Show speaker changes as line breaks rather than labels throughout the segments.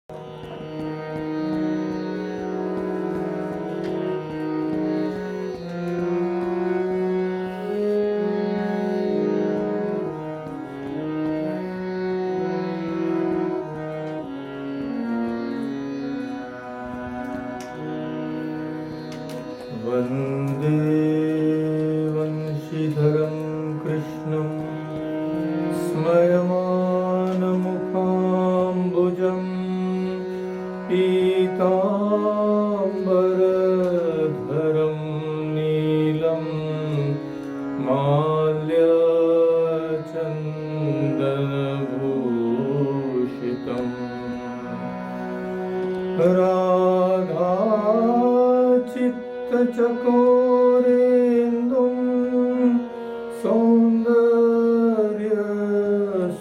वन्दे वंशीधरं कृष्णं स्मयमानमुखाम्बुजं पीताम्बरधरं नीलं माल्यचन्दनभूषितम् चकोरेन्दुं सौन्दर्य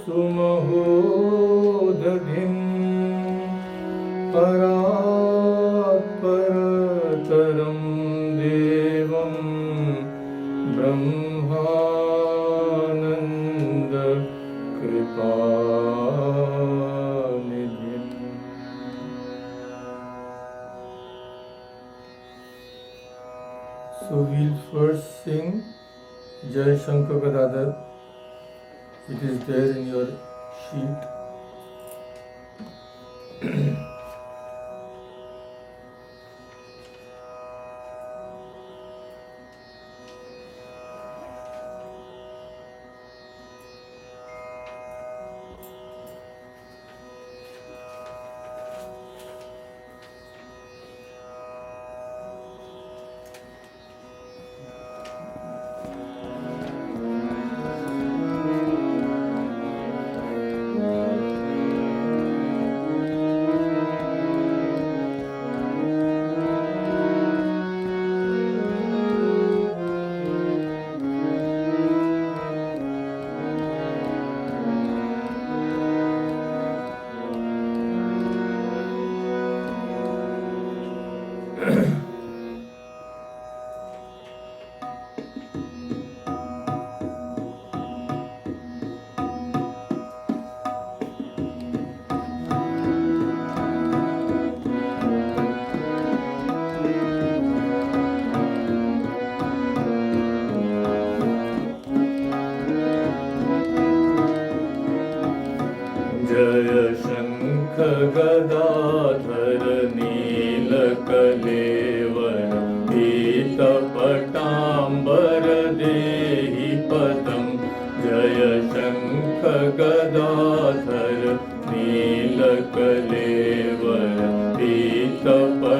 सुमहोदधिं परात्परतरं देवं Brahmanand कृपानिधिम्। So we'll first sing Jai Shankar Gadadhar. It is there in your sheet. जय शंख गदाधर नीलकलेवर पीतपटाम्बर देहि पदम्। जय शंख गदाधर नीलकलेवर पीतपटाम्बर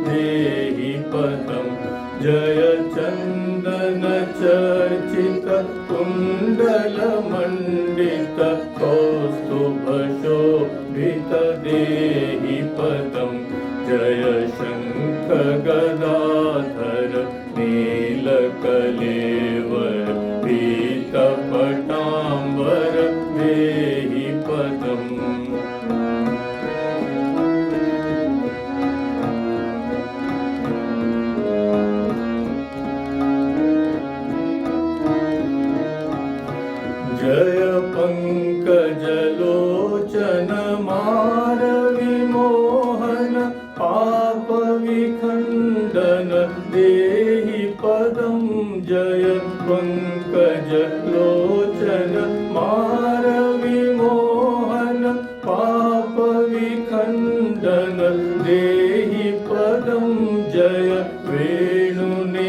देहि पदम्। जय चन्दन चर्चित कुण्डल मण्डित कौस्तुभशोभित देहि पदम्। जय शंख गदाधर नीलकलेवर पीतपटाम्बर देहि पदम्। जय पंकजलोचन मारविमोहन पाप विखण्डन देहि पदम्। जय पंकजलोचन मारविमोहन पाप विखण्डन देहि पदम्। जय वेणुनिनादक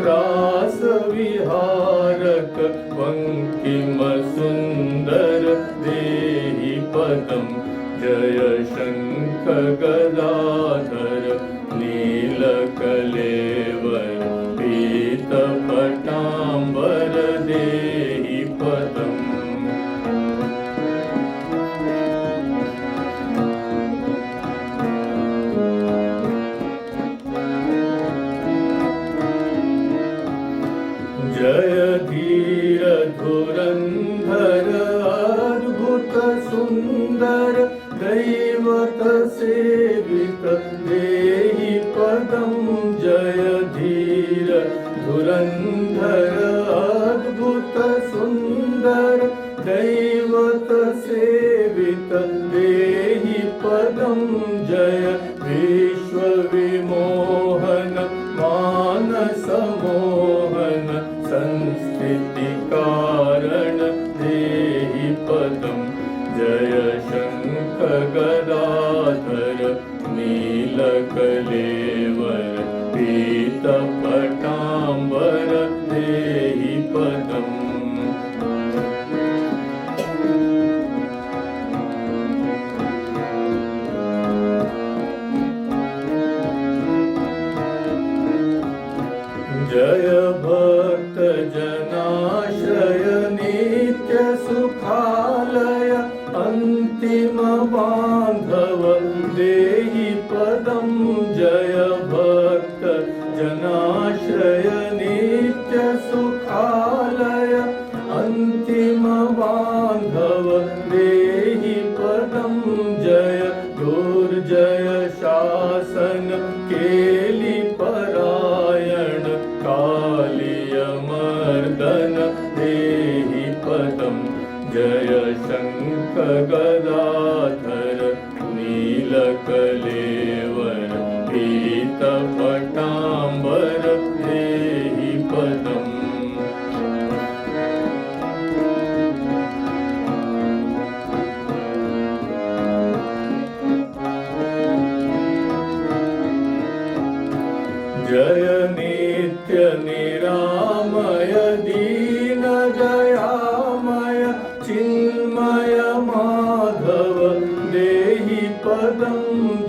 रासविहारक वंकिम सुंदर देहि पदम्। जय शंख गदाधर नीलकलेवर पीतपटाम्बर देहि पदम्। जय धीर धुरंधर अद्भुत सुंदर दैवत सेवित देहि पदम्। जय धीर धुरंधर अद्भुत सुंदर दैवत सेवित पदं जय विश्वविमोहन मानसमोहन संस्थितिकारण देहि पदं जय शङ्खगदाधर नीलकलेवर पीतपटाम्बर देहि पदम् जय भक्त जनाश्रय नित्य सुखालय अंतिम बांधव देहि पदं जय भक्त जनाश्रय नित्य सुखालय अंतिम बांधव देहि पदं जय दुर्जय शासन केली परायण कालियमर्दन देहि पदं जय शङ्खगदाधर नीलकलेवर पीतपटाम्बर देहि पदम् जय नित्य निरामय दीन दयामय चिन्मय माधव देहि पदं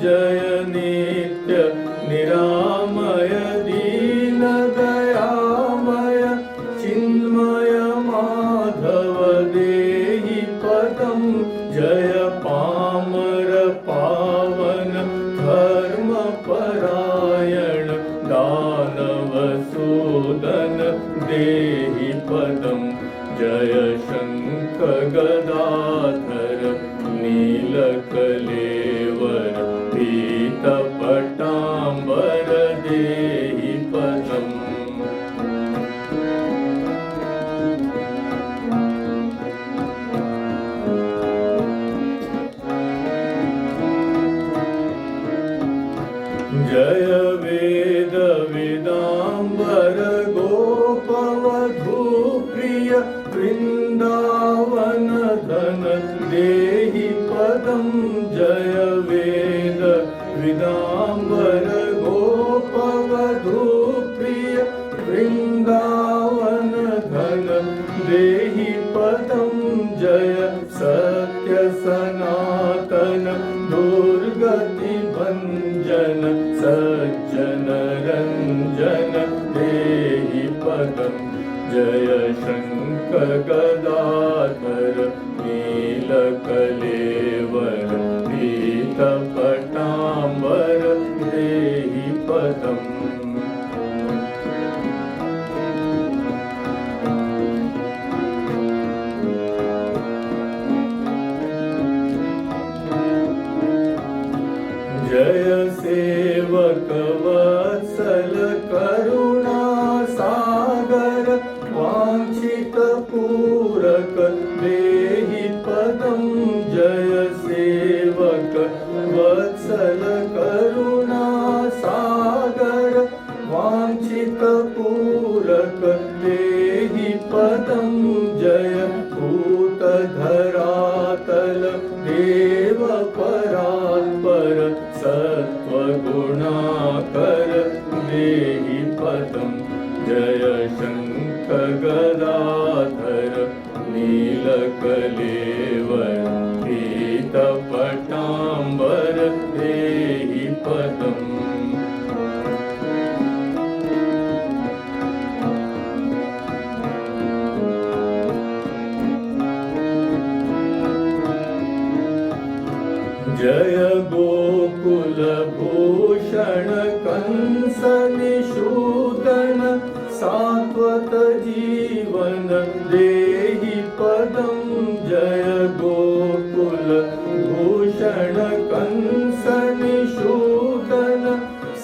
जय नित्य निरामय दीन दयामय चिन्मय माधव देहि पदं जय पामर पावन धर्म परायण दानवसूदन देहि पदं जय शङ्खगदाधर नीलकलेवर पीतपटाम्बर देहि पदम् जय वेद वेदाम्बर गोपवधू प्रिय वृन्दावन धन देहि पदं जय वेद वेदाम्बर गोपवधू प्रिय वृन्दावन धन देहि पदं जय सत्य सनातन दुर्गति भञ्जन सज्जन रञ्जन देहि पदं जय शङ्खगदाधर नीलकलेवर पीतपटाम्बर देहि पदम् जय सेवक वत्सल करुणा सागर वाञ्छित पूरक देहि पदं जय सेवक वत्सल करुणा सागर वाञ्छित पूरक देहि पदं जय भूतधरातल देव परात्पर सत्त्वगुणाकर देहि पदं जय शङ्खगदाधर नीलकलेवर पीतपटाम्बर देहि पदम् जय गोकुलभूषण कंस निषूदन सात्वत जीवन देहि पदं जय गोकुलभूषण कंस निषूदन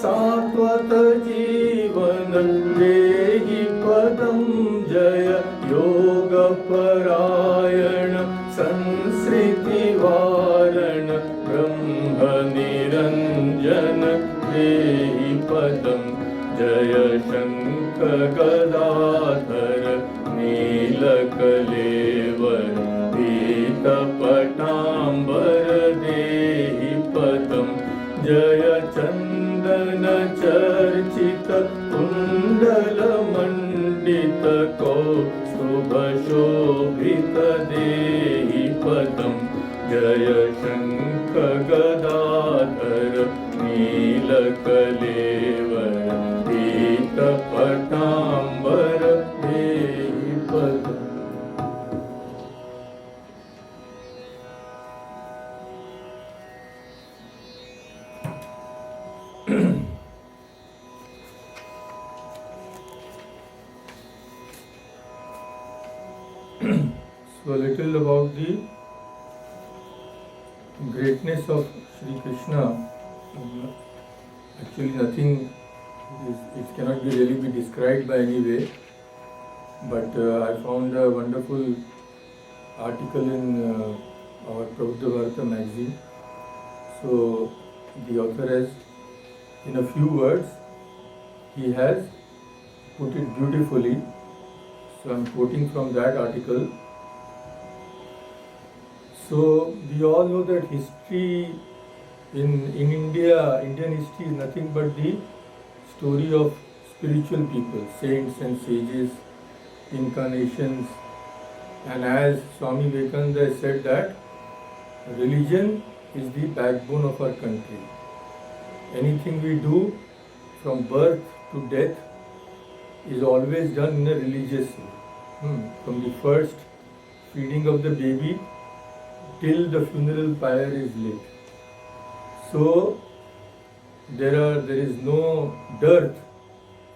सात्वत जीवन देहि पदं जय योगपरायण संसृतिवारण ब्रह्मनि निरञ्जन देहि पदं जय शङ्कर गदाधर नीलकलेवर पीतपटाम्बर देहि पदं जय चन्दन चर्चित कुण्डलमण्डित कौस्तुभशोभित देहि पदं जय शङ्कर गदाधर नीलकलेवर पीतपटाम्बर देहि पदम्. So a little about the greatness of Sri Krishna. Actually nothing it cannot really be described by any way, but I found a wonderful article in our Prabhupada Bharata magazine. So the author has, in a few words, he has put it beautifully. So I am quoting from that article. So we all know that history in India, Indian history is nothing but the story of spiritual people, saints and sages, incarnations. And as Swami Vivekananda said that religion is the backbone of our country. Anything we do from birth to death is always done in a religious way. From the first feeding of the baby till the funeral pyre is lit. So there is no dearth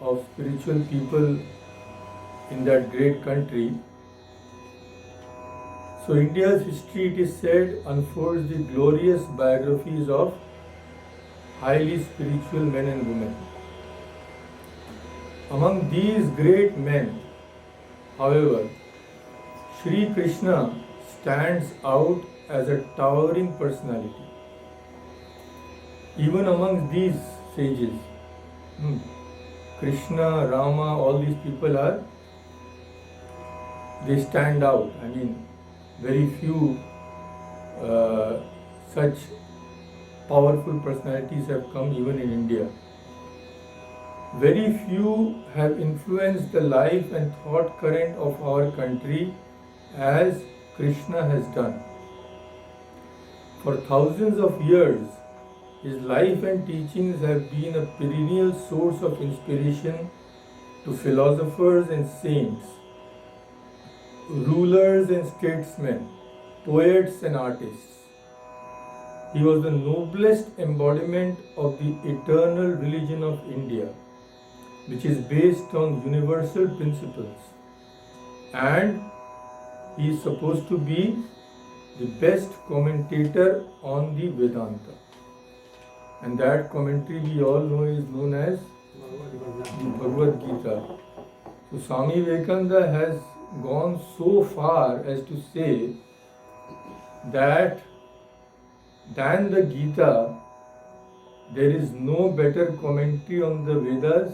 of spiritual people in that great country. So India's history, it is said, unfolds the glorious biographies of highly spiritual men and women. Among these great men, however, Sri Krishna stands out as a towering personality. Even among these sages, Krishna, Rama, all these people they stand out. I mean, very few such powerful personalities have come even in India. Very few have influenced the life and thought current of our country as Krishna has done. For thousands of years, his life and teachings have been a perennial source of inspiration to philosophers and saints, rulers and statesmen, poets and artists. He was the noblest embodiment of the eternal religion of India, which is based on universal principles, and he is supposed to be the best commentator on the Vedanta. And that commentary we all know is known as the Bhagavad Gita. So Swami Vivekananda has gone so far as to say that than the Gita, there is no better commentary on the Vedas,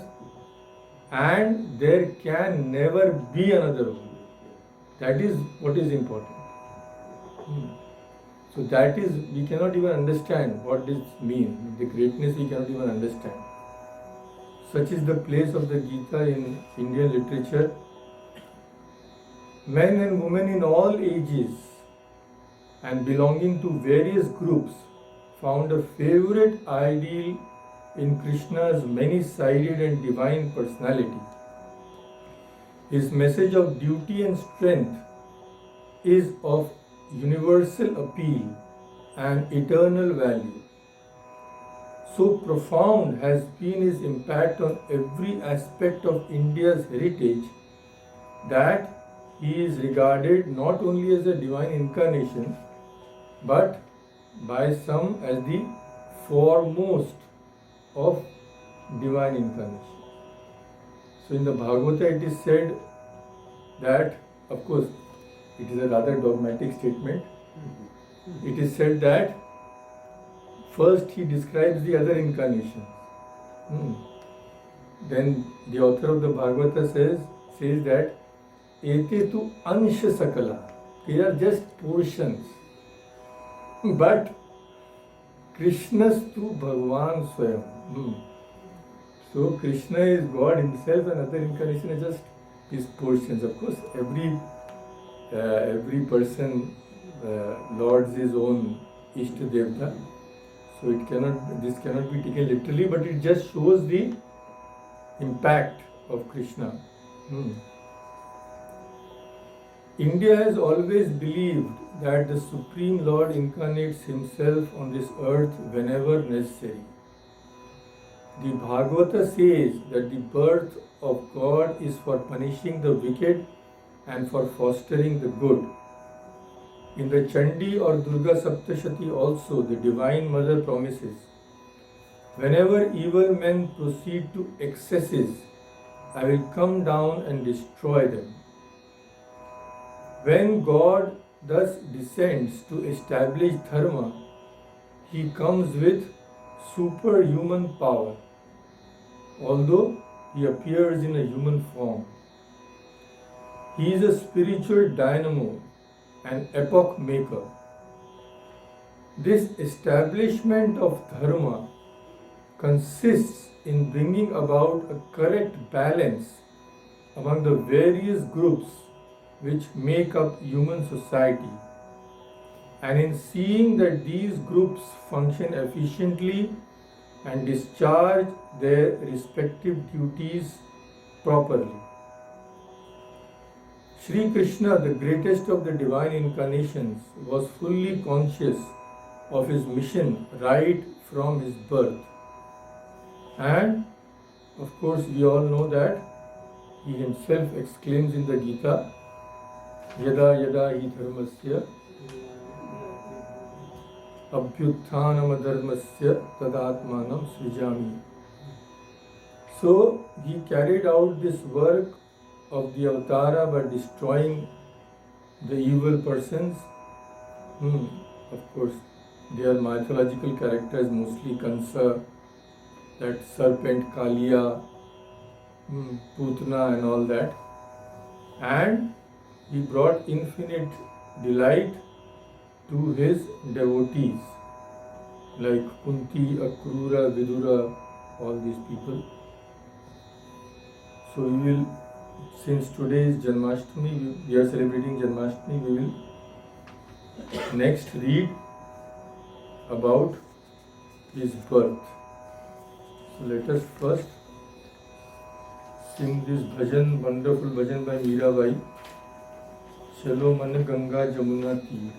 and there can never be another one. That is what is important. So that is, we cannot even understand what this means. The greatness we cannot even understand. Such is the place of the Gita in Indian literature. Men and women in all ages and belonging to various groups found a favorite ideal in Krishna's many-sided and divine personality. His message of duty and strength is of universal appeal and eternal value. So profound has been his impact on every aspect of India's heritage that he is regarded not only as a divine incarnation, but by some as the foremost of divine incarnation. So in the Bhagavata it is said that, of course, it is a rather dogmatic statement. It is said that First, he describes the other incarnations. Hmm. Then the author of the Bhagavata says that Ete tu ansha sakala. They are just portions. But Krishna's tu Bhagavan Swayam. So Krishna is God himself and other incarnation is just his portions. Of course, every person lords his own Ishta Devta. So this cannot be taken literally, but it just shows the impact of Krishna. India has always believed that the Supreme Lord incarnates himself on this earth whenever necessary. The Bhagavata says that the birth of God is for punishing the wicked and for fostering the good. In the Chandi or Durga Saptashati also, the Divine Mother promises, whenever evil men proceed to excesses, I will come down and destroy them. When God thus descends to establish dharma, he comes with superhuman power, although he appears in a human form. He is a spiritual dynamo, an epoch maker. This establishment of dharma consists in bringing about a correct balance among the various groups which make up human society, and in seeing that these groups function efficiently and discharge their respective duties properly. Sri Krishna, the greatest of the divine incarnations, was fully conscious of his mission right from his birth. And of course, we all know that he himself exclaims in the Gita, Yada yada hi dharmasya abhyutthanam adharmasya tadatmanam srijami. So he carried out this work of the avatara by destroying the evil persons. Of course, they are mythological characters, mostly Kansa, that serpent Kaliya, Putana and all that. And he brought infinite delight to his devotees like Kunti, Akrura, Vidura, all these people. So we will, since today is Janmashtami, we are celebrating Janmashtami, we will next read about his birth. So let us first sing this bhajan, wonderful bhajan by Mirabai. Chalo man Ganga Jamuna Teer.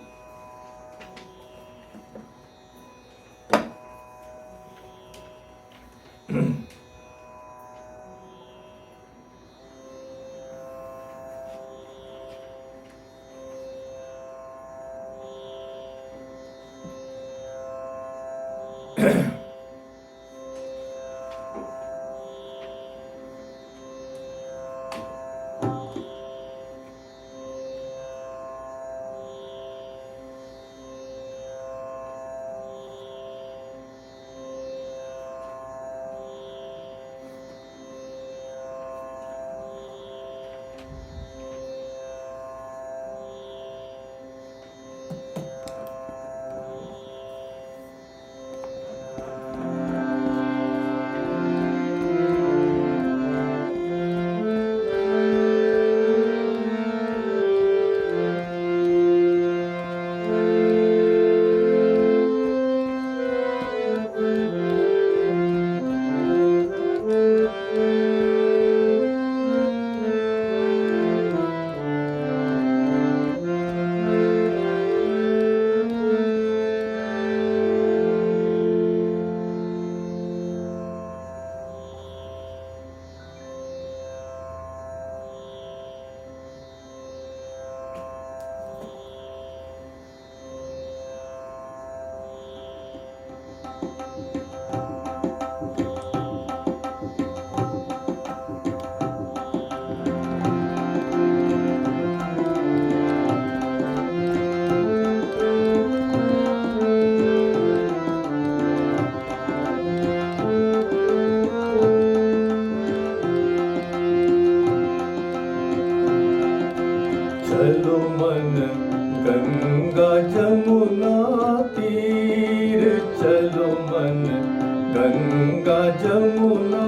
Ganga Jamuna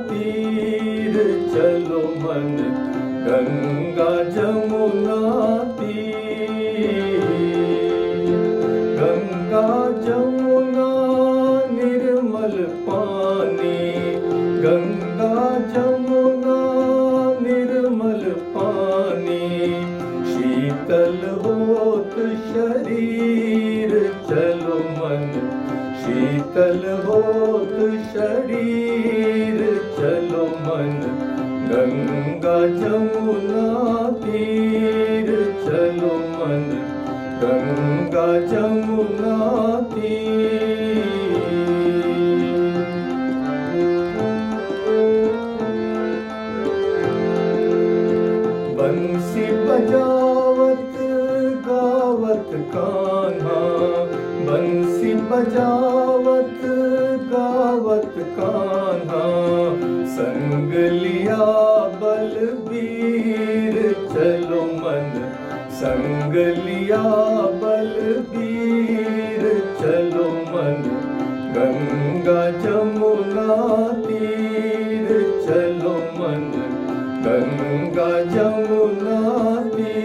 तीर चलो मन, गंगा जमुना तीर। गंगा जमुना निर्मल पानी, गंगा जमुना निर्मल पानी। शीतल होत शरीर चलो मन, शीतल होत शरीर चलो मन। गंगा जमुना तीर चलो मन, गंगा जमुना तीर। बंसी बजावत गावत कान्हा, बंसी बजावत गावत कान्हा। संग लिया बलबीर चलो मन, संग लिया बलबीर चलो मन। गंगा जमुना तीर चलो मन, गंगा जमुना तीर।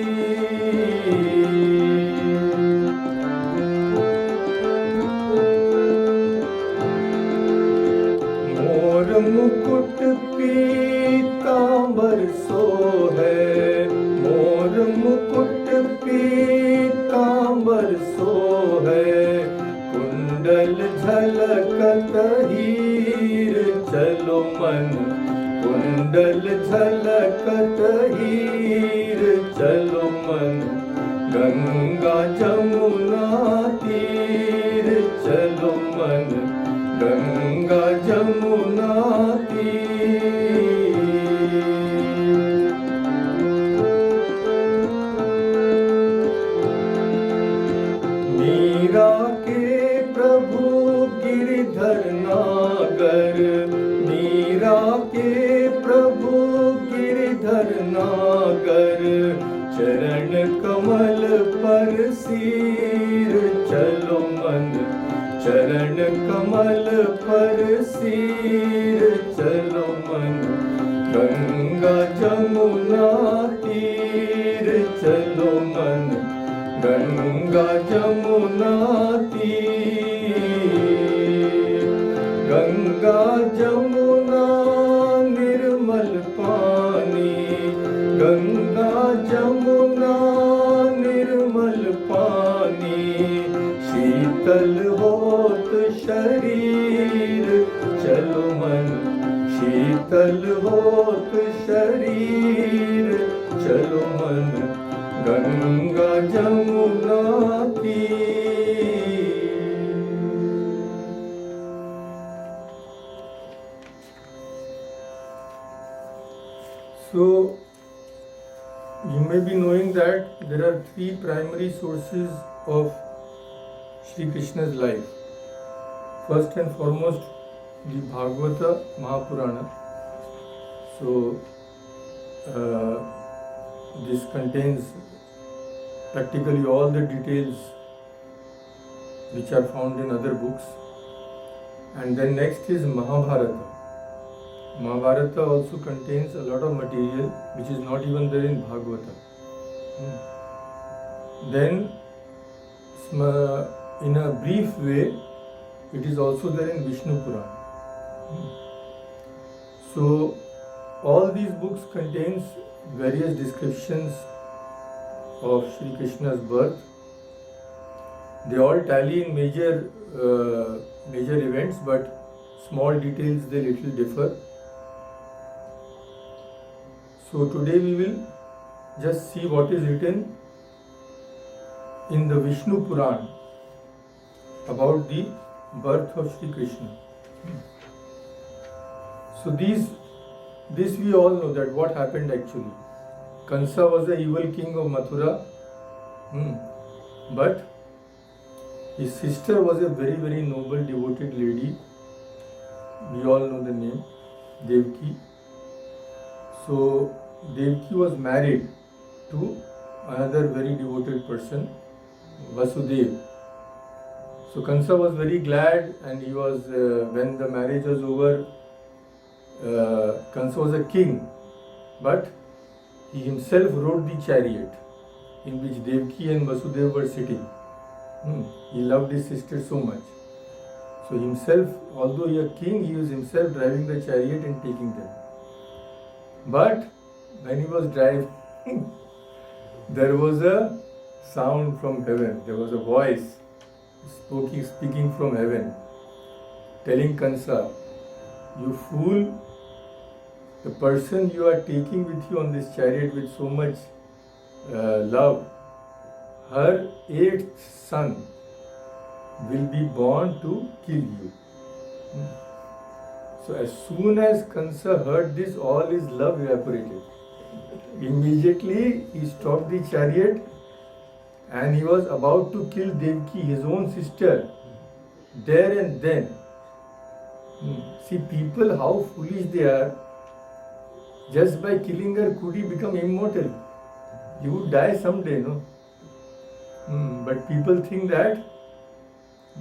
मोर मुकुट पीतांबर सोहे, मोर मुकुट पीतांबर सोहे। कुंडल झलकत हीर चलो मन, कुंडल झलकत हीर चलो मन। गंगा जमुना तीर चलो मन, गंगा जमुना तीर। मीरा के प्रभु गिरधर नागर, मीरा के प्रभु गिरधर नागर। चरण कमल पर सिर चलो मन, चरण कमल पर सिर चलो मन। गंगा जमुना तीर चलो मन, गंगा जमुना तीर। गंगा जमुना निर्मल पानी, गंगा जमुना निर्मल पानी। शीतल होत शरीर चलो मन, शीतल होत शरीर चलो मन। गंगा जमुना तीर। So, you may be knowing that there are three primary sources of Shri Krishna's life. First and foremost, the Bhagavata Mahapurana. So, this contains practically all the details which are found in other books. And then next is Mahabharata. Mahabharata also contains a lot of material which is not even there in Bhagavata. Then, in a brief way, it is also there in Vishnu Puran. So, all these books contains various descriptions of Shri Krishna's birth. They all tally in major events, but small details they little differ. So today we will just see what is written in the Vishnu Puran about the birth of Shri Krishna. So this we all know that what happened actually. Kansa was the evil king of Mathura, but his sister was a very, very noble, devoted lady. We all know the name, Devaki. So Devaki was married to another very devoted person, Vasudev. So Kansa was very glad, and he was, when the marriage was over, Kansa was a king, but he himself rode the chariot in which Devaki and Vasudeva were sitting. He loved his sister so much. So himself, although he was a king, he was himself driving the chariot and taking them. But when he was driving, there was a sound from heaven. There was a voice speaking from heaven, telling Kansa, "You fool, the person you are taking with you on this chariot with so much love, her 8th son will be born to kill you." So as soon as Kansa heard this, all his love evaporated. Immediately he stopped the chariot and he was about to kill Devaki, his own sister, there and then. See, people, how foolish they are. Just by killing her, could he become immortal? He would die someday, no? But people think that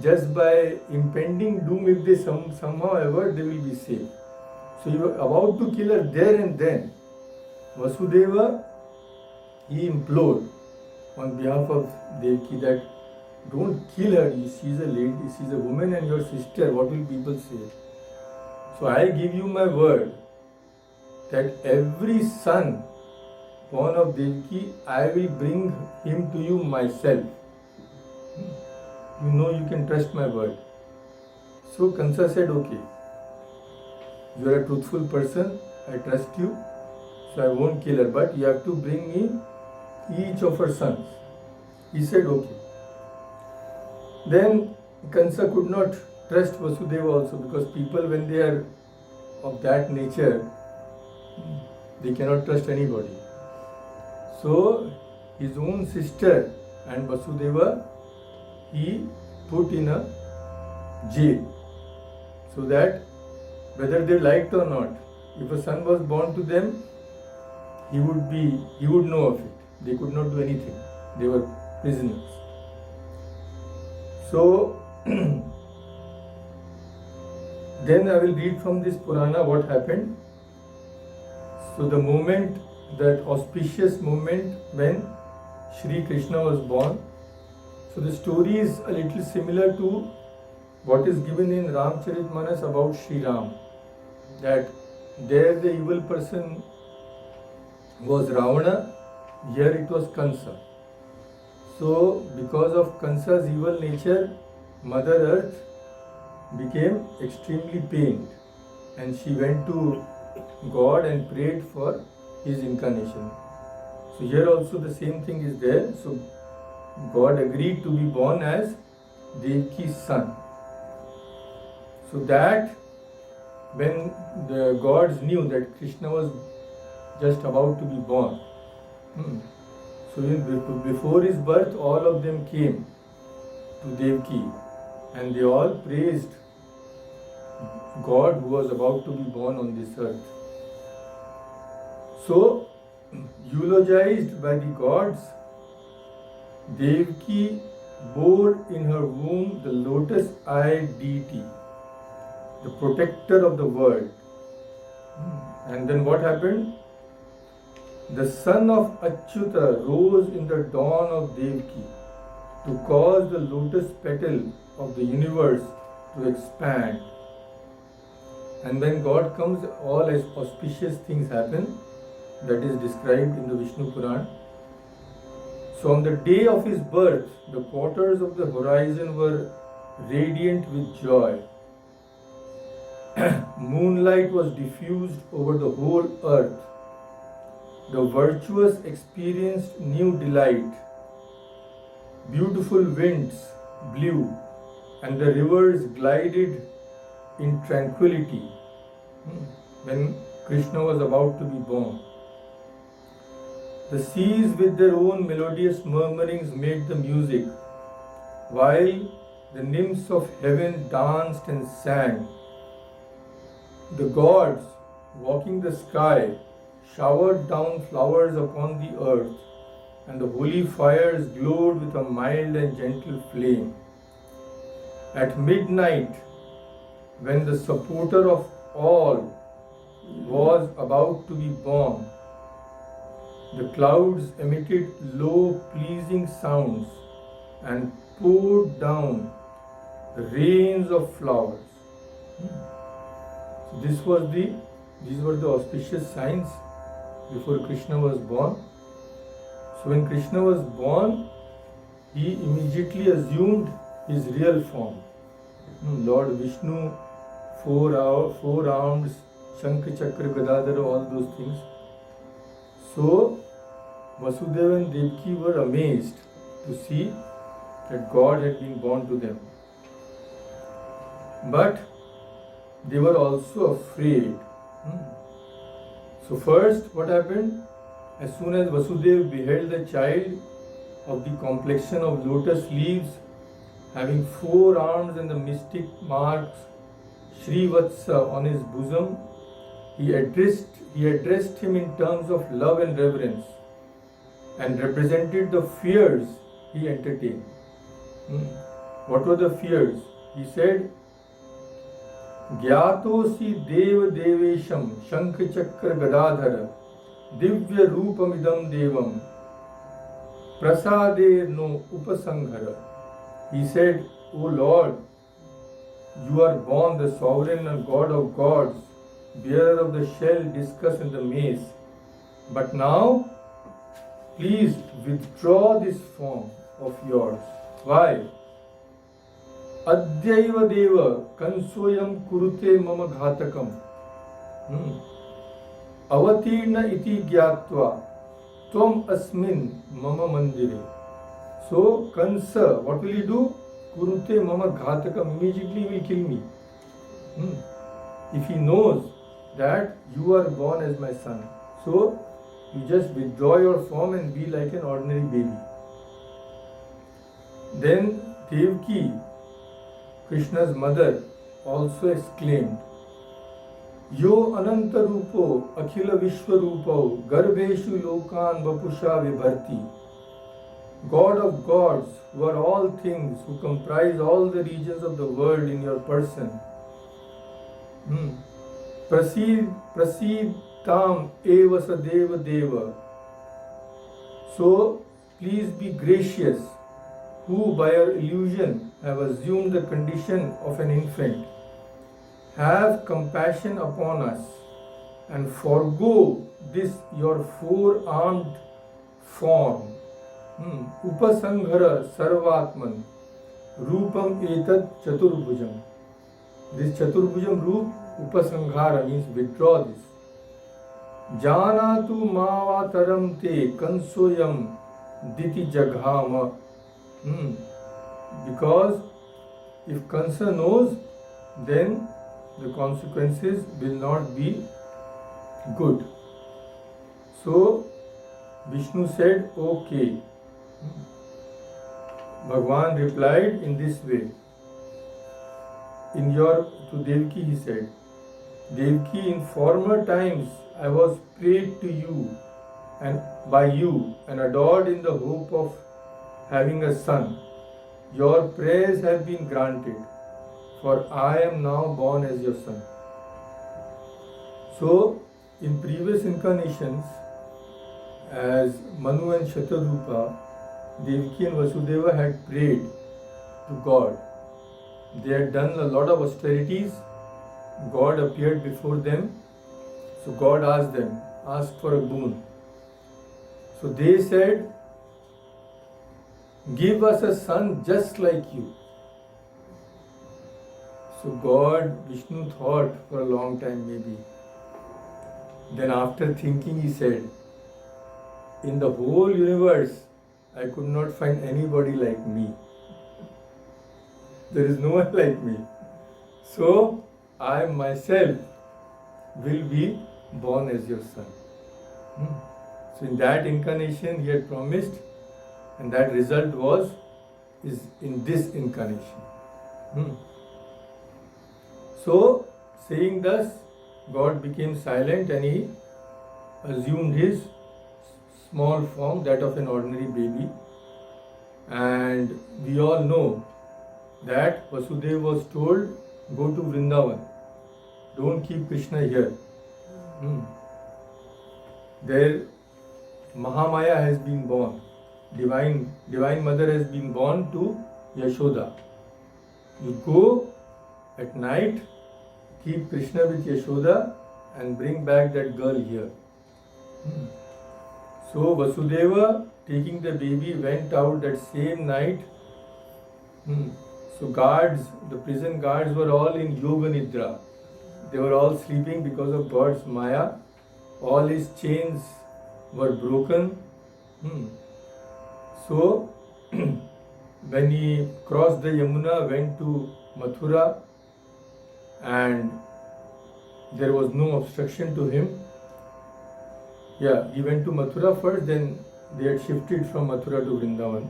just by impending doom, if they somehow ever, they will be saved. So he was about to kill her there and then. Vasudeva, he implored on behalf of Devaki that don't kill her. She's a lady, she's a woman and your sister. What will people say? So I give you my word that every son born of Devaki, I will bring him to you myself. You know you can trust my word. So Kansa said, okay, you are a truthful person, I trust you, so I won't kill her, but you have to bring me each of her sons. He said, okay. Then Kansa could not trust Vasudeva also, because people, when they are of that nature, they cannot trust anybody. So his own sister and Vasudeva he put in a jail, so that whether they liked or not, if a son was born to them, he would know of it. They could not do anything. They were prisoners. So then I will read from this Purana what happened. So the moment, that auspicious moment when Shri Krishna was born. So the story is a little similar to what is given in Ramcharitmanas about Shri Ram. That there the evil person was Ravana, here it was Kansa. So because of Kansa's evil nature, Mother Earth became extremely pained and she went to God and prayed for his incarnation. So here also the same thing is there. So God agreed to be born as Devaki's son. So that when the gods knew that Krishna was just about to be born, so before his birth, all of them came to Devaki and they all praised God who was about to be born on this earth. So, eulogized by the gods, Devaki bore in her womb the lotus-eyed deity, the protector of the world. And then what happened? The son of Achyuta rose in the dawn of Devaki to cause the lotus petal of the universe to expand. And when God comes, all auspicious things happen. That is described in the Vishnu Puran. So on the day of his birth, the quarters of the horizon were radiant with joy. Moonlight was diffused over the whole earth. The virtuous experienced new delight. Beautiful winds blew and the rivers glided in tranquility when Krishna was about to be born. The seas with their own melodious murmurings made the music, while the nymphs of heaven danced and sang. The gods, walking the sky, showered down flowers upon the earth, and the holy fires glowed with a mild and gentle flame. At midnight, when the supporter of all was about to be born, the clouds emitted low, pleasing sounds and poured down rains of flowers. So these were the auspicious signs before Krishna was born. So when Krishna was born, he immediately assumed his real form. Lord Vishnu, four arms, Shankh, Chakra, Gadadhara, all those things. So Vasudeva and Devaki were amazed to see that God had been born to them. But they were also afraid. So first, what happened? As soon as Vasudeva beheld the child of the complexion of lotus leaves, having 4 arms and the mystic marks Srivatsa on his bosom, he addressed him in terms of love and reverence and represented the fears he entertained. What were the fears? He said, Gyatosi Deva Devesham Shankh Chakra Gadadhara Divya Rupamidam Devam Prasader no Upasanghara. He said, O Lord, you are born the sovereign and God of gods, bearer of the shell, discus and the mace. But now, please withdraw this form of yours. Why? Adyaiva deva kansoyam kurute mama ghatakam. Avatirna iti gyatva tvam asmin mama mandire. So Kansa, what will he do? Kurute mama ghatakam, immediately he will kill me. If he knows that you are born as my son. So you just withdraw your form and be like an ordinary baby. Then Devaki, Krishna's mother, also exclaimed, Yo ananta rupo akhila vishwa rupo garbheshu lokan vapusha vibharti. God of gods, who are all things, who comprise all the regions of the world in your person. Prasid tam eva sadeva deva. So please be gracious, who by your illusion have assumed the condition of an infant. Have compassion upon us and forego this your 4-armed form. Upasanghara sarvatman rupam etat chaturbhujam. This chaturbhujam roop, upasanghara, means withdraw this. Janatu mavataram te kansoyam diti jaghama. Because if Kansa knows, then the consequences will not be good. So Vishnu said, okay. Bhagwan replied in this way. To Devaki he said, Devaki, in former times I was prayed to you and by you and adored in the hope of having a son. Your prayers have been granted, for I am now born as your son. So, in previous incarnations, as Manu and Shatarupa, Devaki and Vasudeva had prayed to God. They had done a lot of austerities. God appeared before them. So God asked for a boon. So they said, give us a son just like you. So God, Vishnu thought for a long time maybe. Then after thinking he said, in the whole universe, I could not find anybody like me. There is no one like me. So I myself will be born as your son. So in that incarnation he had promised, and that result is in this incarnation. So saying thus, God became silent and he assumed his small form, that of an ordinary baby. And we all know that Vasudeva was told, go to Vrindavan, don't keep Krishna here. There Mahamaya has been born, Divine Mother has been born to Yashoda. You go at night, keep Krishna with Yashoda and bring back that girl here. So Vasudeva, taking the baby, went out that same night. So the prison guards were all in Yoga Nidra. They were all sleeping because of God's Maya. All his chains were broken. So when he crossed the Yamuna, went to Mathura, and there was no obstruction to him. He went to Mathura first, then they had shifted from Mathura to Vrindavan.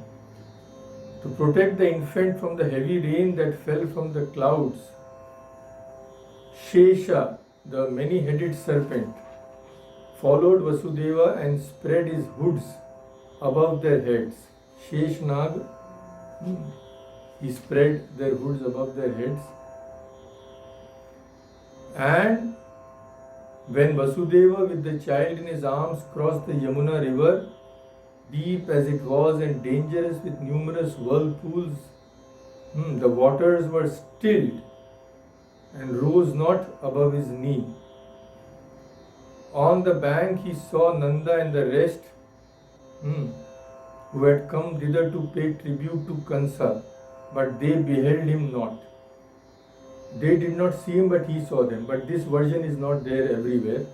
To protect the infant from the heavy rain that fell from the clouds, Shesha, the many-headed serpent, followed Vasudeva and spread his hoods above their heads. Sheshnag, he spread their hoods above their heads. And when Vasudeva with the child in his arms crossed the Yamuna river, deep as it was and dangerous with numerous whirlpools, the waters were stilled and rose not above his knee. On the bank he saw Nanda and the rest who had come thither to pay tribute to Kansa, but they beheld him not. They did not see him, but he saw them. But this version is not there everywhere.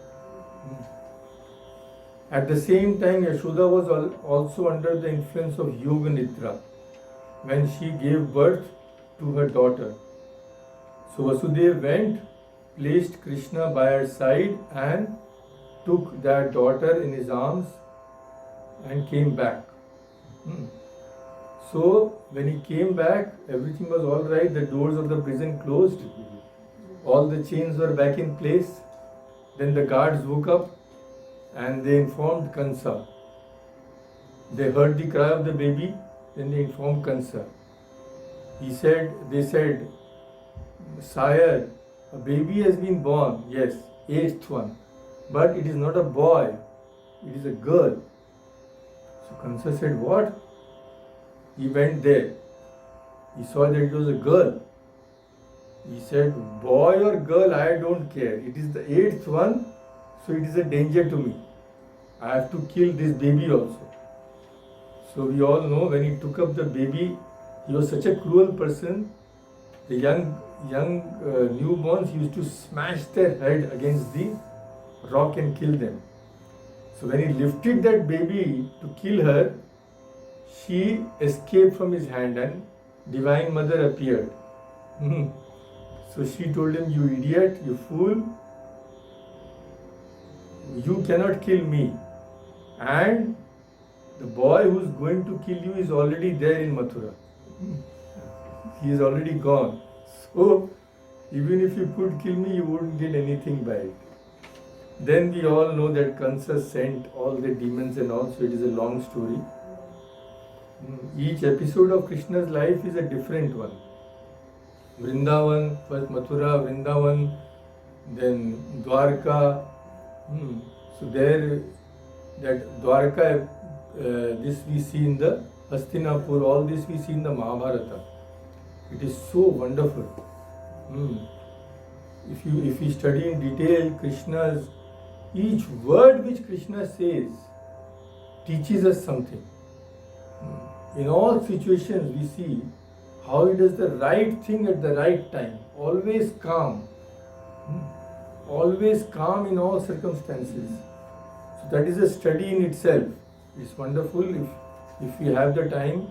At the same time, Yashoda was also under the influence of Yoga Nidra when she gave birth to her daughter. So Vasudeva went, placed Krishna by her side and took that daughter in his arms and came back. So when he came back, everything was all right. The doors of the prison closed. All the chains were back in place. Then the guards woke up and they informed Kansa. They heard the cry of the baby. Then they informed Kansa. They said, Sire, a baby has been born. Yes, 8th one. But it is not a boy. It is a girl. So Kansa said, what? He went there. He saw that it was a girl. He said, boy or girl, I don't care. It is the 8th one, so it is a danger to me. I have to kill this baby also. So we all know when he took up the baby, he was such a cruel person. The young newborns used to smash their head against the rock and kill them. So when he lifted that baby to kill her, she escaped from his hand and Divine Mother appeared. So she told him, you idiot, you fool, you cannot kill me. And the boy who is going to kill you is already there in Mathura. He is already gone. So even if you could kill me, you wouldn't get anything by it. Then we all know that Kansa sent all the demons and all, so it is a long story. Each episode of Krishna's life is a different one. Vrindavan, first Mathura, Vrindavan, then Dwarka. So there, that Dwarka, this we see in the Hastinapur, all this we see in the Mahabharata. It is so wonderful. If you study in detail Krishna's, each word which Krishna says teaches us something. In all situations we see how he does the right thing at the right time, always calm. Always calm in all circumstances. So that is a study in itself. It's wonderful if we have the time.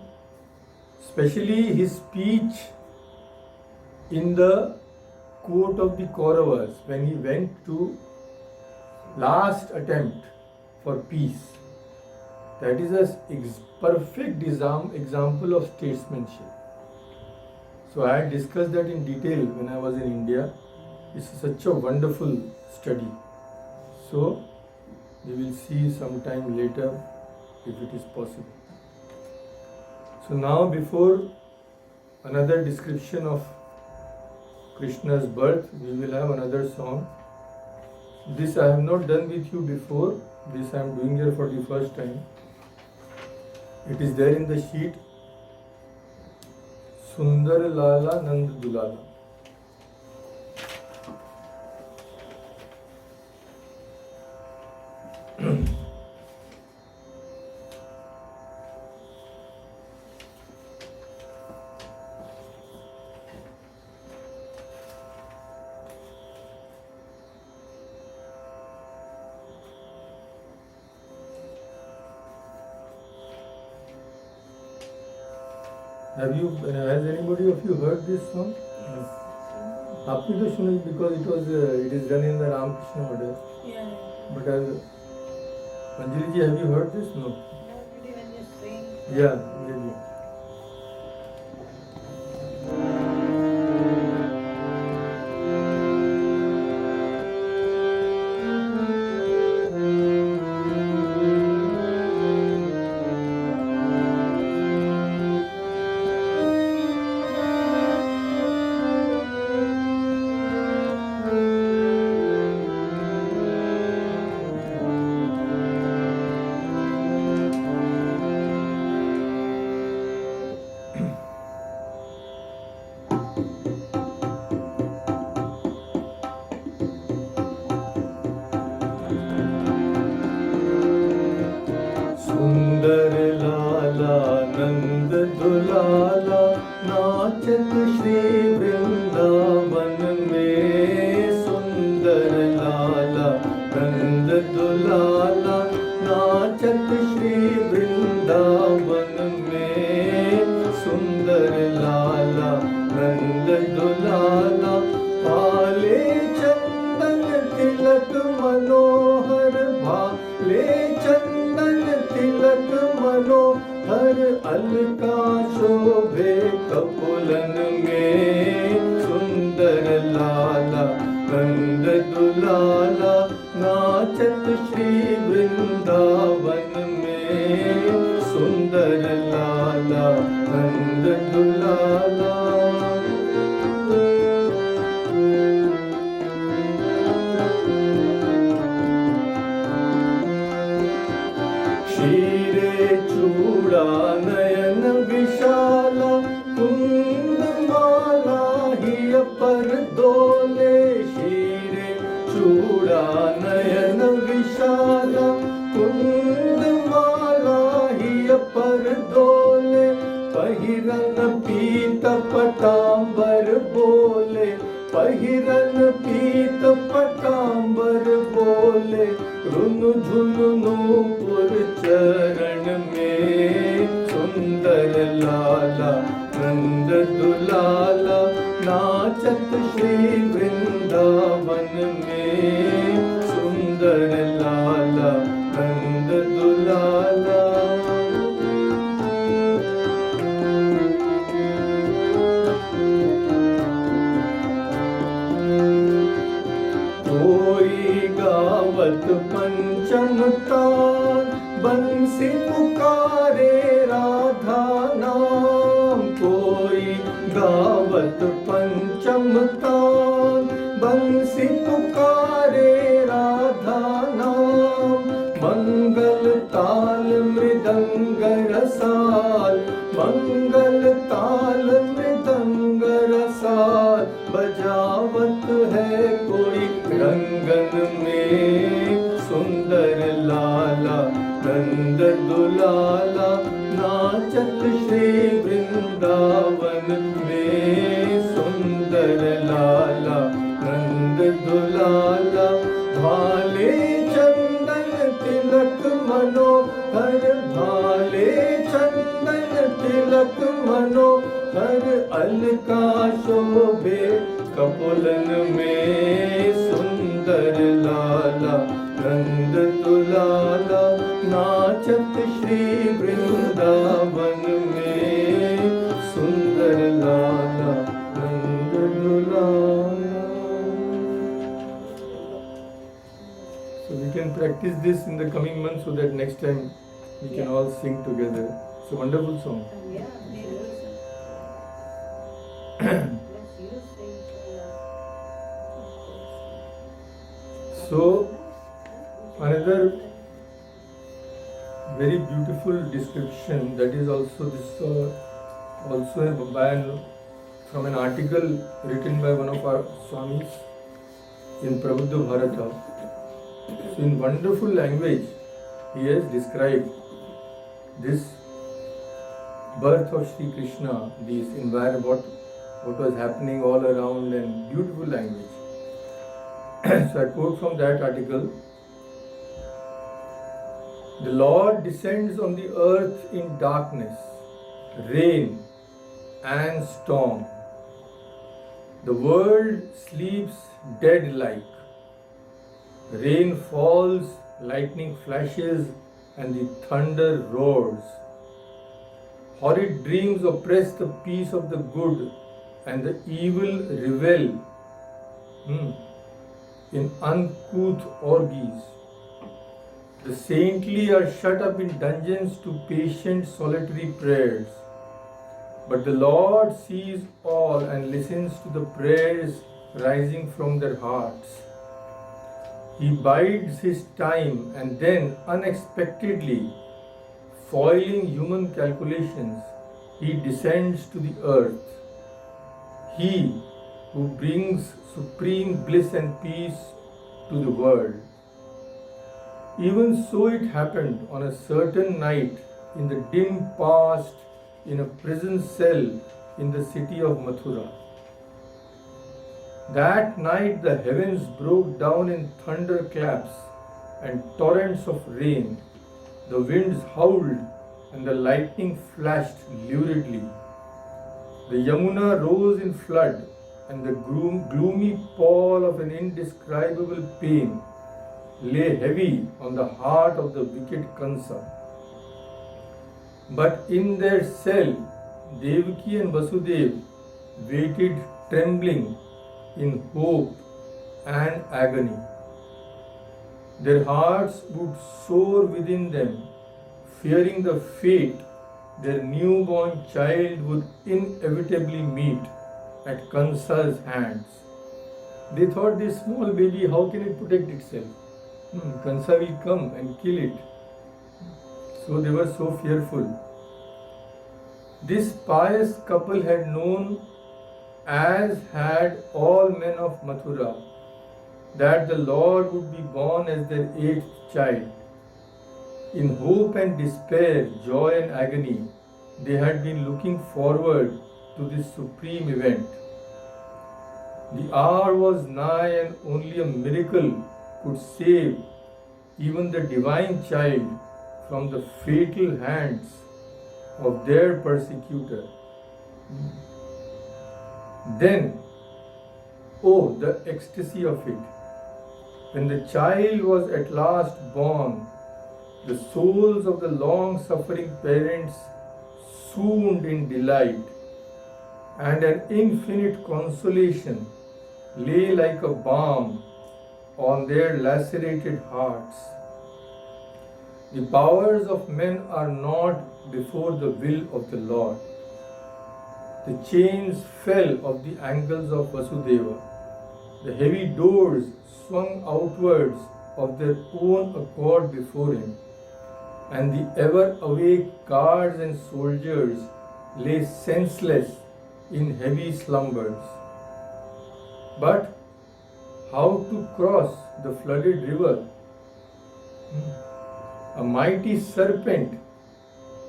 Especially his speech in the court of the Kauravas when he went to last attempt for peace. That is a perfect example of statesmanship. So I had discussed that in detail when I was in India. It's such a wonderful study. So we will see sometime later if it is possible. So now before another description of Krishna's birth. We will have another song. This I have not done with you before. This I am doing here for the first time. It is there in the sheet. Sundar Lala Nand Dulala. Has anybody of you heard this song?
Yes.
आपने तो सुना because it is done in the Ramakrishna order.
Yeah.
But Anjali ji, have you heard this? No.
Nobody when you sing.
Yeah, maybe. सुंदर लाला नंद दुलाला नाचत श्री वृंदावन में। सुंदर लाला नंद दुलाला नाचत श्री वृंदावन में। सुंदर लाला नंद दुलाला भाले चंदन तिलक मनोहर भाले चंदन तिलक मनोहर अलका शोभे कपुलन में। सुंदर लाला नंद दुलाला नाचत श्री वृंदावन में। सुंदर लाला नंद दुलाला। चूड़ा नयन विशाला कुंद माला हिय पर दोले। शीरे चूड़ा नयन विशाला कुंद माला हिय पर दोले। पहिरन पीत पटांबर बोले। पहिरन पीत पटांबर बोले। रुनु झुनु नूपुर चरण में। सुंदर लाला नंद दुलाला नाचत श्री वृंदावन में। सुंदर लाला नंद दुलाला। कोई गावत पंचम तान बंसी पुकारे राधा नाम। कोई गावत पंचम तान बंसी पुकारे राधा नाम। मंगल ताल मृदंग रसाल मंगल ताल मृदंग रसाल बजावत है कोई रंगन में। सुंदर लाला नंद दुलाला नाचत श्री वृंदावन में। सुंदर लाला नंद दुलाला भाले चंदन तिलक मनोहर भाले चंदन तिलक मनोहर अलका शोभे कपुलन में। सुंदर लाला नंद दुलाला नाचत श्री वृंदावन में। सुंदर लाला नंद दुलाला। So we can practice this in the coming months so that next time we can all sing together. It's a wonderful song.
Yeah, beautiful. Let's you sing for us.
So, another very beautiful description that is also this from an article written by one of our Swamis in Prabuddha Bharata. So in wonderful language he has described this birth of Sri Krishna, this environment, what was happening all around, and beautiful language. So I quote from that article. The Lord descends on the earth in darkness, rain and storm. The world sleeps dead like. Rain falls, lightning flashes, and the thunder roars. Horrid dreams oppress the peace of the good, and the evil revel in uncouth orgies. The saintly are shut up in dungeons to patient solitary prayers. But the Lord sees all and listens to the prayers rising from their hearts. He bides his time, and then unexpectedly, foiling human calculations, he descends to the earth. He who brings supreme bliss and peace to the world. Even so it happened on a certain night in the dim past in a prison cell in the city of Mathura. That night the heavens broke down in thunderclaps and torrents of rain. The winds howled and the lightning flashed luridly. The Yamuna rose in flood, and the gloomy pall of an indescribable pain lay heavy on the heart of the wicked Kansa. But in their cell, Devaki and Vasudev waited trembling in hope and agony. Their hearts would soar within them, fearing the fate their newborn child would inevitably meet at Kansa's hands. They thought, this small baby, how can it protect itself? Kansa will come and kill it. So they were so fearful. This pious couple had known, as had all men of Mathura, that the Lord would be born as their eighth child. In hope and despair, joy and agony, they had been looking forward to this supreme event. The hour was nigh, and only a miracle could save even the divine child from the fatal hands of their persecutor. Then, oh, the ecstasy of it! When the child was at last born, the souls of the long-suffering parents swooned in delight, and an infinite consolation lay like a balm on their lacerated hearts. The powers of men are not before the will of the Lord. The chains fell of the ankles of Vasudeva. The heavy doors swung outwards of their own accord before him, and the ever-awake guards and soldiers lay senseless in heavy slumbers. But how to cross the flooded river? A mighty serpent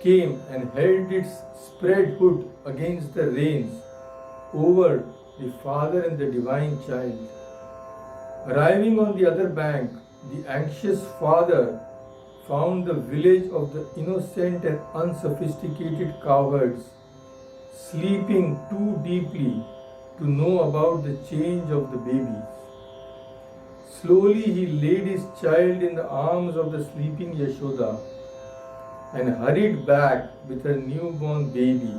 came and held its spread hood against the rains over the father and the divine child. Arriving on the other bank, the anxious father found the village of the innocent and unsophisticated cowards sleeping too deeply to know about the change of the babies. Slowly he laid his child in the arms of the sleeping Yashoda and hurried back with her newborn baby.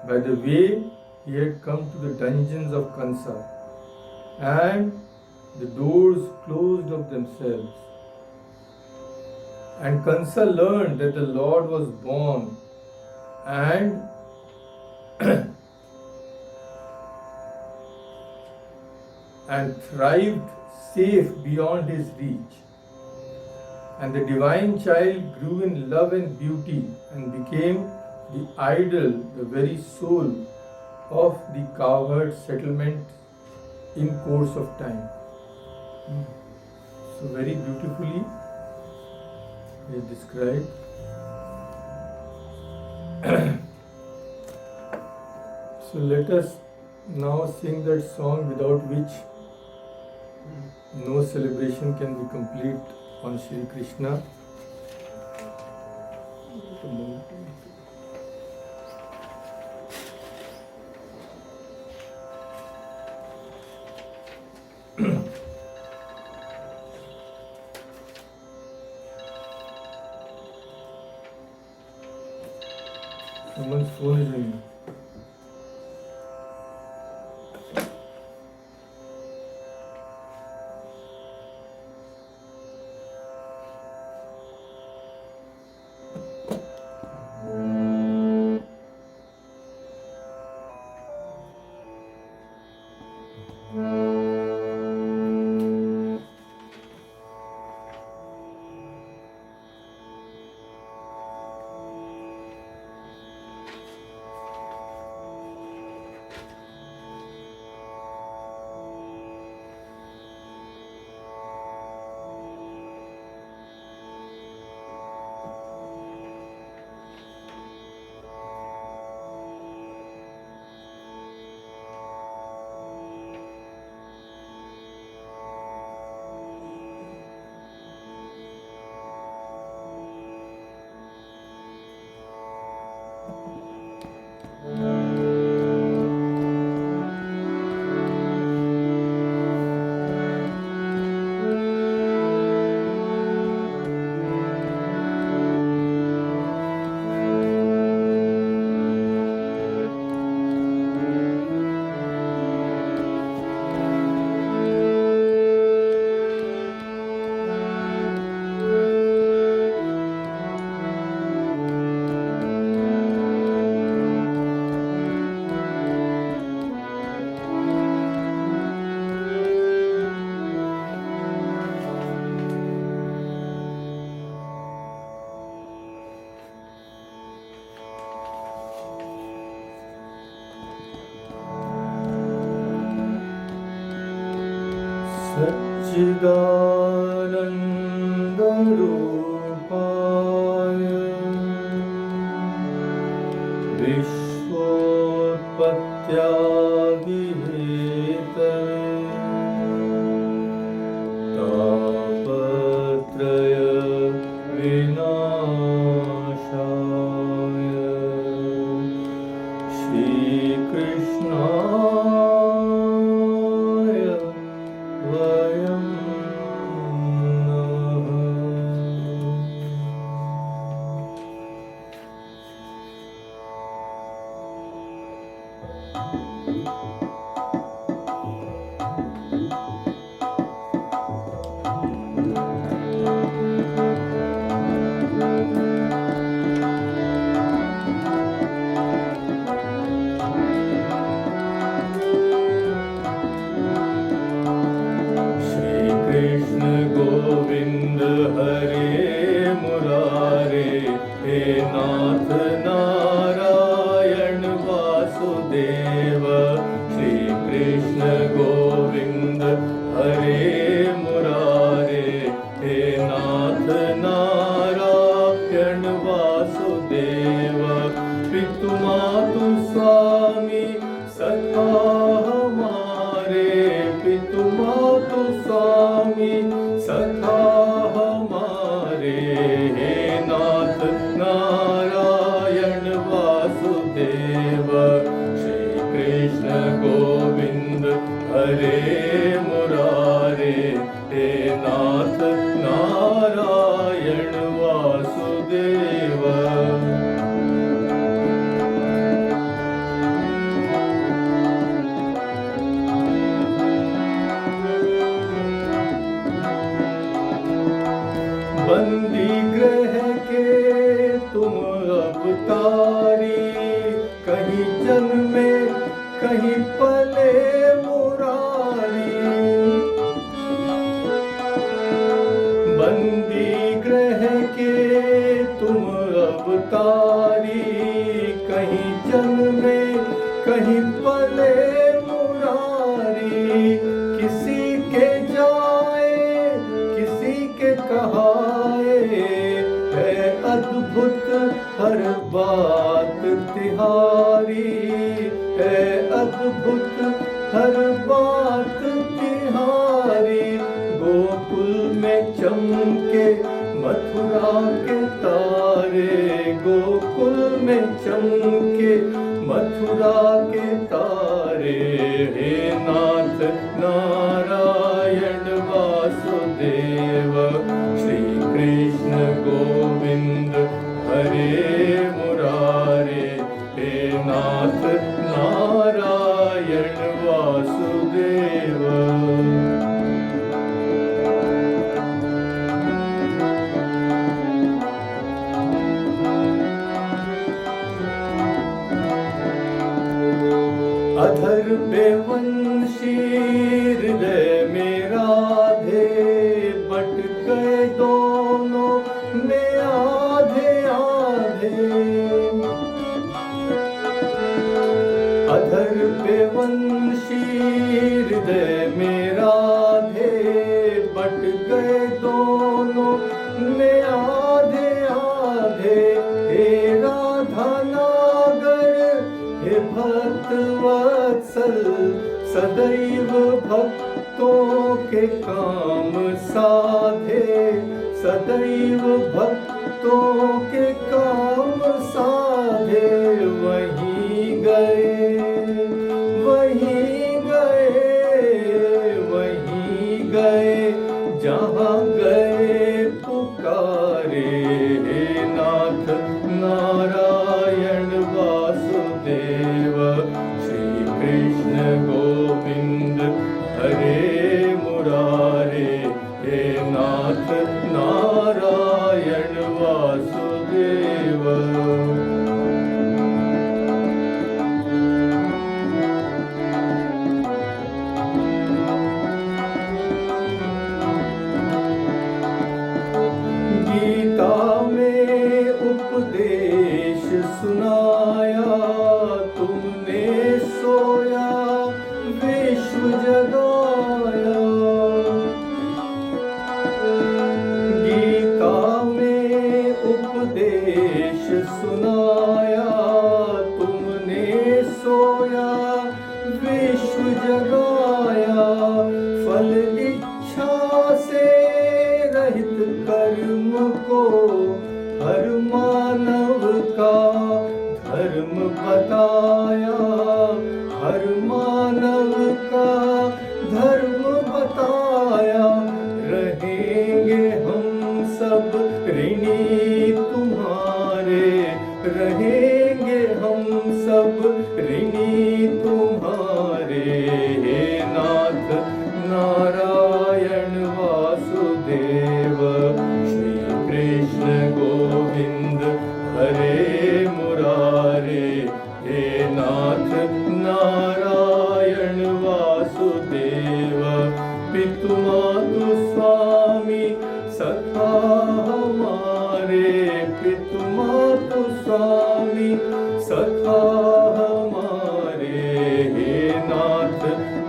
By the way, he had come to the dungeons of Kansa, and the doors closed of themselves. And Kansa learned that the Lord was born, and and thrived safe beyond his reach. And the divine child grew in love and beauty and became the idol, the very soul of the cowherd settlement in course of time. So very beautifully he is described. So let us now sing that song without which no celebration can be complete on Shri Krishna. Someone's phone is ringing. Satchidanandarupaaya Vishwopatyadihetave Tapatraya Vinashaya Shri Krishna Vayam Krishna Govinda Hare Murare He Nath Narayan Vasudeva Shri Krishna Govinda Hare Murare He Nath Narayan Vasudeva Pitu Matu Swami Sakha Hamare Pitu Matu Swami Sakha Hamare He Nath Narayan Vasudeva Shri Krishna Govinda Hare Murare He Nath Narayan Vasudeva बंदी ग्रह के तुम अवतारी कहीं जन्मे कहीं पले मुरारी चमके मथुरा के तारे, गोकुल में चमके मथुरा के तारे। हे नाथ नारायण वासुदेव, श्री कृष्ण गोविंद हरे मुरारे। हे नाथ नारायण वासुदेव। अधर पे वंशी हृदय में राधे, बट गए दोनों में आधे आधे। अधर पे वंशी हृदय में राधे, बट गए दोनों में आधे आधे। हे राधा नागर हे भक्त वत्सल, सदैव भक्तों के काम साधे, सदैव भक्तों के काम साधे। वहीं गए वहीं गए वहीं गए, जहाँ गए पुकारे। हे नाथ नारायण वासुदेव, श्री कृष्ण गोविंद हरे मुरारे। हे नाथ नारायण वासुदेव। गीता में उपदेश सुनाया, तुमने सोया विश्व जगाया। गीता में उपदेश सुनाया, तुमने सोया विश्व जगाया। फल इच्छा से रहित कर्म को हर मानव का धर्म बताया, हर मानव का धर्म बताया। रहेंगे हम सब ऋणी तुम्हारे, रहेंगे हम सब ऋणी तुम्हारे। हे नाथ नारायण वासुदेव, श्री कृष्ण गोविंद हरे मुरारे। हे नाथ नारायण वासुदेव, पितु मातु स्वामी सखा हमारे, पितु मातु स्वामी सखा हमारे। हे नाथ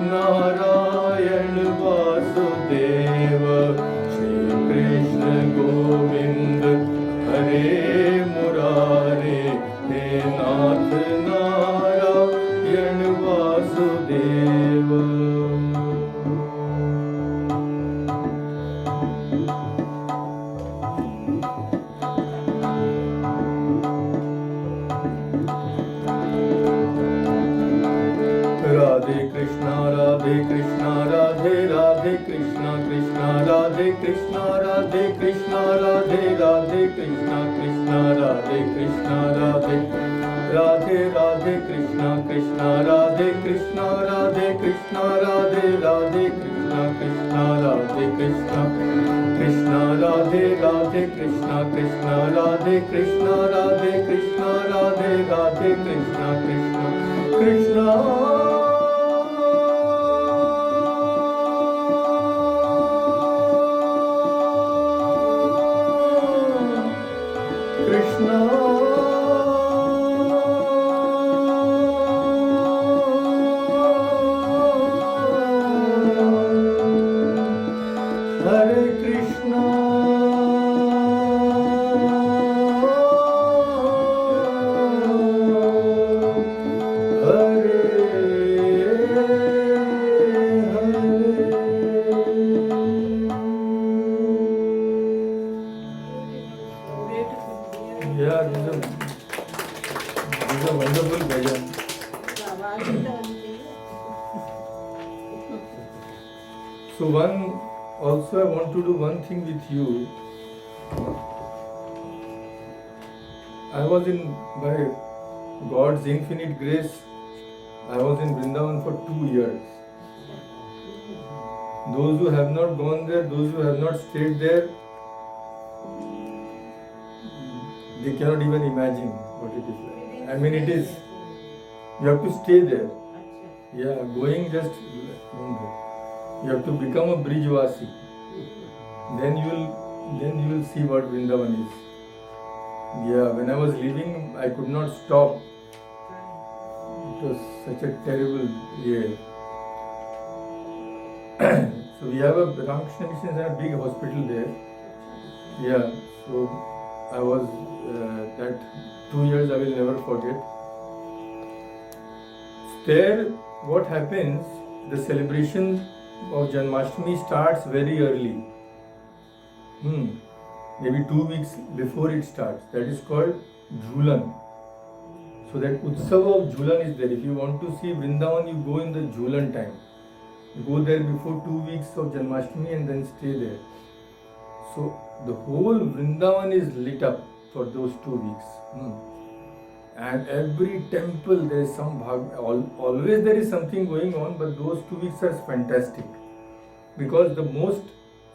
नारायण वासुदेव, श्री कृष्ण गोविंद हरे मुरारे। हे नाथ नारायण वासुदेव। राधे कृष्णा राधे कृष्णा राधे राधे कृष्णा कृष्णा राधे कृष्णा राधे कृष्णा राधे राधे कृष्णा कृष्णा राधे कृष्णा राधे राधे राधे कृष्णा कृष्णा राधे कृष्णा राधे कृष्णा राधे राधे कृष्णा कृष्णा राधे कृष्णा कृष्णा राधे राधे कृष्णा कृष्णा राधे कृष्णा राधे कृष्णा राधे राधे कृष्णा कृष्णा कृष्णा। कृष्णा हरे Krishna Hare Hare. this is a wonderful bhajan.
आवाज ही तो होनी चाहिए.
So also I want to do one thing with you. I was by God's infinite grace, I was in Vrindavan for 2 years. Those who have not gone there, those who have not stayed there, they cannot even imagine what it is like. I mean, it is, you have to stay there. Yeah, going just, you have to become a Brijvasi. Then you will see what Vrindavan is. Yeah, when I was leaving, I could not stop. It was such a terrible year. So we have a Ramakrishna Mission and a big hospital there. Yeah, so I was that 2 years I will never forget. There, what happens? The celebration of Janmashtami starts very early. Maybe 2 weeks before it starts. That is called Jhulan. So that Utsava of Jhulan is there. If you want to see Vrindavan, you go in the Jhulan time. You go there before 2 weeks of Janmashtami and then stay there. So the whole Vrindavan is lit up for those 2 weeks. And every temple there is some always there is something going on, but those 2 weeks are fantastic. Because the most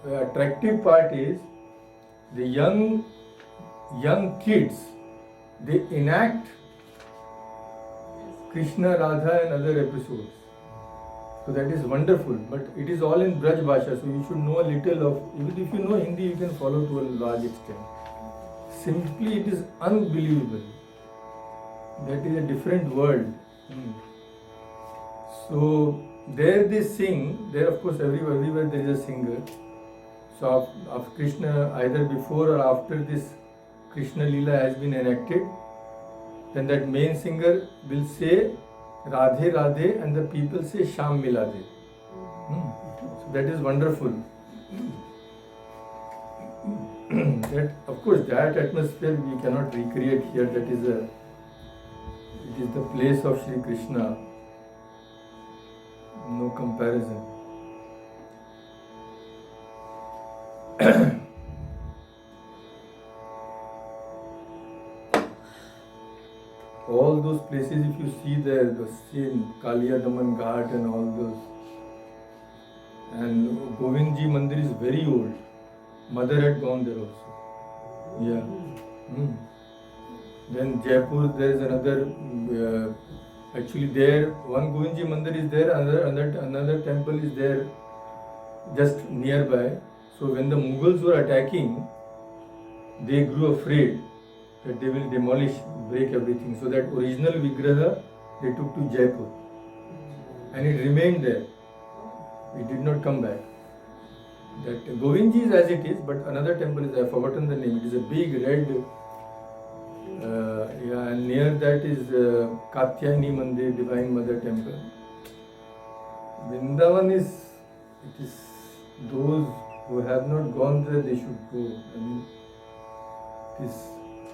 attractive part is the young kids, they enact Krishna, Radha and other episodes. So that is wonderful, but it is all in Braj Bhasha, so you should know a little of, even if you know Hindi, you can follow to a large extent. Simply it is unbelievable. That is a different world. So there they sing, there of course everywhere there is a singer. So of Krishna, either before or after this Krishna Leela has been enacted, then that main singer will say Radhe Radhe and the people say Sham Milade. So that is wonderful. That, of course, that atmosphere we cannot recreate here. That is it is the place of Shri Krishna. No comparison. All those places, if you see there, the same Kaliya Daman Ghat and all those. And Govindji Mandir is very old. Mother had gone there also. Yeah. Then Jaipur, there is another. Actually, there one Govindji Mandir is there. Another temple is there, just nearby. So when the Mughals were attacking, they grew afraid that they will demolish, break everything. So that original Vigraha they took to Jaipur, and it remained there. It did not come back. That Govindji is as it is, but another temple is, I have forgotten the name. It is a big red, and near that is Katyayani Mandir, Divine Mother Temple. Vrindavan is, it is those who have not gone there, they should go. I mean,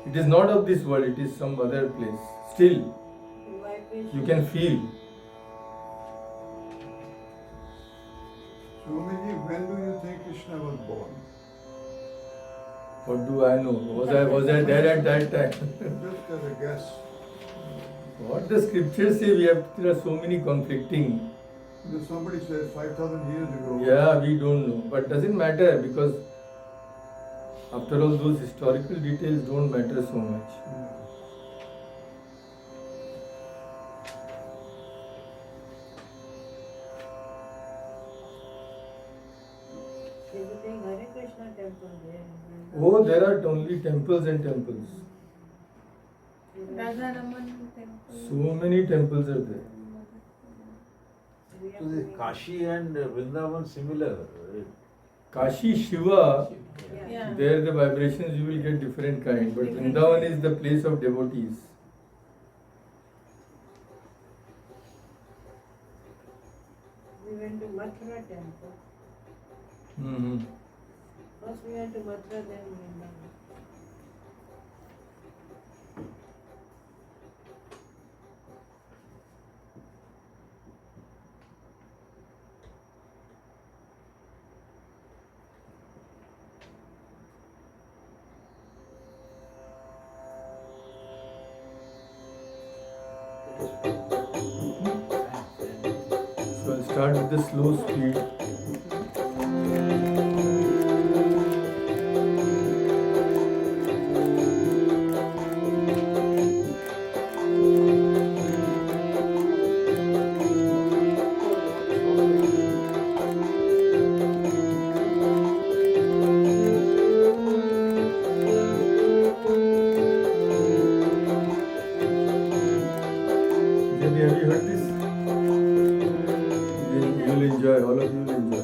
it is not of this world, it is some other place. Still, you can feel.
Swamiji, when do you think Krishna was born?
What do I know? Was I there at that time?
Just as a guess.
What the scriptures say, there are so many conflicting.
Because somebody said 5,000 years ago.
Yeah, we don't know. But doesn't matter, because after all, those historical details don't matter so much.
There's a big Hare Krishna temple there.
Oh, there are only temples and temples.
Radharaman temple.
So many temples are there.
So the Kashi and Vrindavan similar.
Kashi Shiva,
Yeah.
there the vibrations you will get different kind, but Vrindavan is the place of devotees.
We went to Mathura temple. First we went to Mathura, then Vrindavan.
start with the slow speed. Have you heard this? You'll enjoy, all of you will enjoy.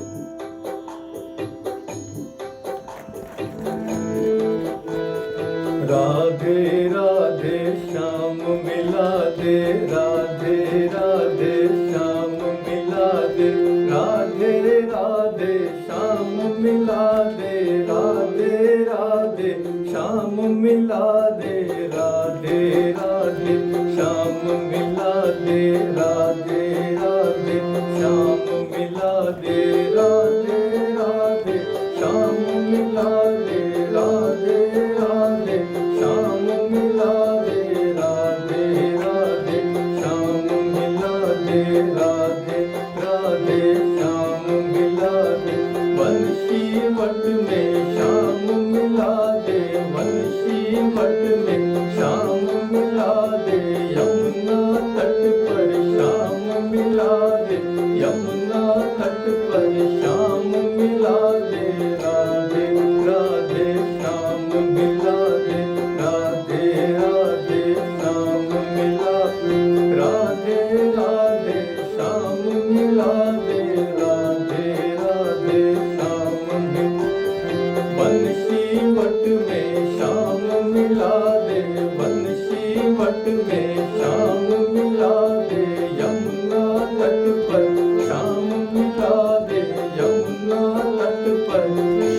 Radhe Radhe Shyam मिला दे, राधे राधे श्याम मिला दे, राधे राधे श्याम मिला दे, राधे राधे श्याम मिला दे, राधे राधे श्याम मिला दे, राधे राधे श्याम मिला दे, राधे राधे श्याम मिला दे, राधे राधे श्याम मिला दे, राधे राधे श्याम मिला दे, राधे राधे श्याम मिला दे, वंशी वट में श्याम मिला दे, वंशी वट में श्याम मिला दे, यमुना तट पर श्याम मिला दे, यमुना तट पर श्याम मिला दे, राधे राधे श्याम मिला दे, राधे राधे श्याम मिला दे, राधे राधे श्याम मिला दे, राधे राधे श्याम मिला, वंशी वट में श्याम मिला दे, वंशी वट में श्याम मिला दे, यमुना तट पर श्याम मिला दे, यमुना तट पर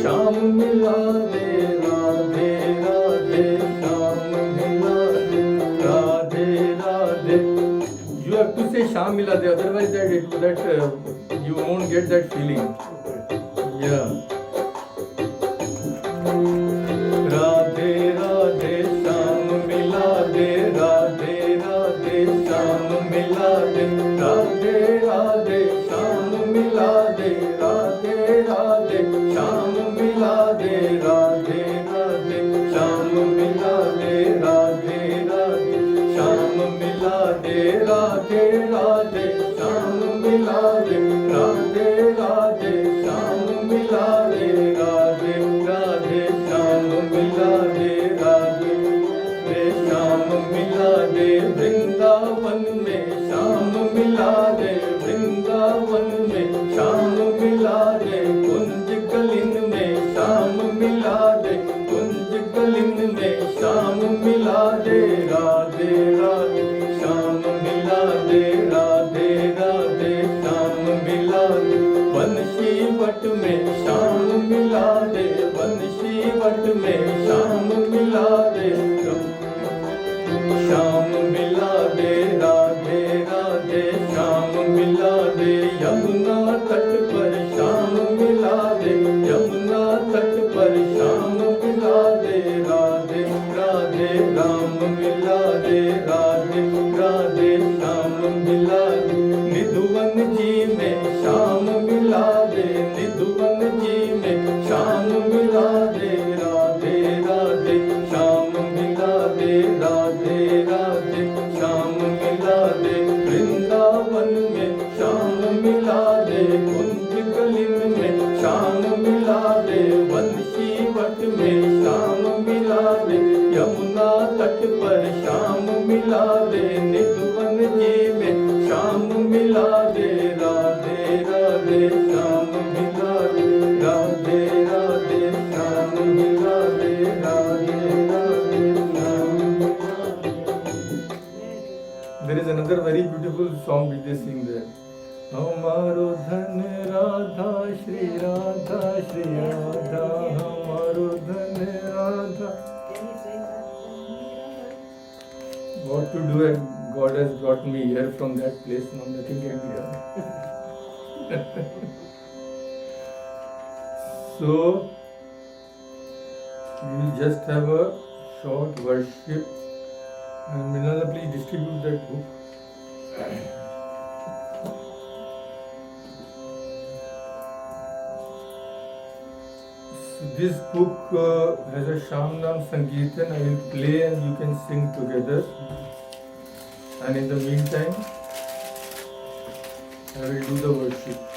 श्याम मिला दे, राधे राधे श्याम मिला दे, Radhe Radhe. You have to say Shyam मिला दे, otherwise that you won't get that feeling. Yeah. Radhe Radhe Shyam मिला दे, राधे राधे श्याम मिला दे, राधे राधे श्याम मिला दे, राधे राधे श्याम मिला दे, राधे राधे श्याम मिला दे, राधे राधे श्याम मिला दे, राधे राधे श्याम मिला दे, राधे राधे श्याम मिला दे, राधे राधे श्याम मिला दे, राधे रे श्याम मिला दे, वृंदावन में श्याम मिला दे, वृंदावन में श्याम मिला दे, कुंज कलिन में श्याम मिला दे, कुंज कलिन में श्याम मिला दे, राधे राधे श्याम मिला दे, राधे राधे श्याम मिला दे, वंशी वट में श्याम मिला दे, वंशी वट में श्याम मिला दे, श्याम मिला दे, राधे राधे श्याम मिला दे, यमुना तट पर श्याम मिला दे, यमुना तट पर श्याम मिला दे, राधे राधे राम मिला दे, राधे राधे श्याम मिला दे, निधुवन जी में श्याम मिला दे, निधुवन जी में श्याम मिला दे, राधे राधे श्याम मिला दे, राधे राधे श्याम मिला दे, वृंदावन में श्याम मिला दे, कुंज कलिन में श्याम मिला दे, वंशी वट में श्याम मिला दे, यमुना तट पर श्याम मिला दे, निधुवन जी में श्याम मिला दे, राधे राधे श्याम मिला दे, राधे राधे श्याम मिला दे, राधे राधे श्याम मिला दे. There is another very beautiful song which they sing there. हमारो धन राधा श्री राधा, श्री राधा हमारो धन Radha.
Can you sing that?
What to do? And God has brought me here from that place. Now nothing can be done. So we will just have a short worship. And Minala, please distribute that book. this book has a Shamnam Sangeetan. I will play and you can sing together. And in the meantime, I will do the worship.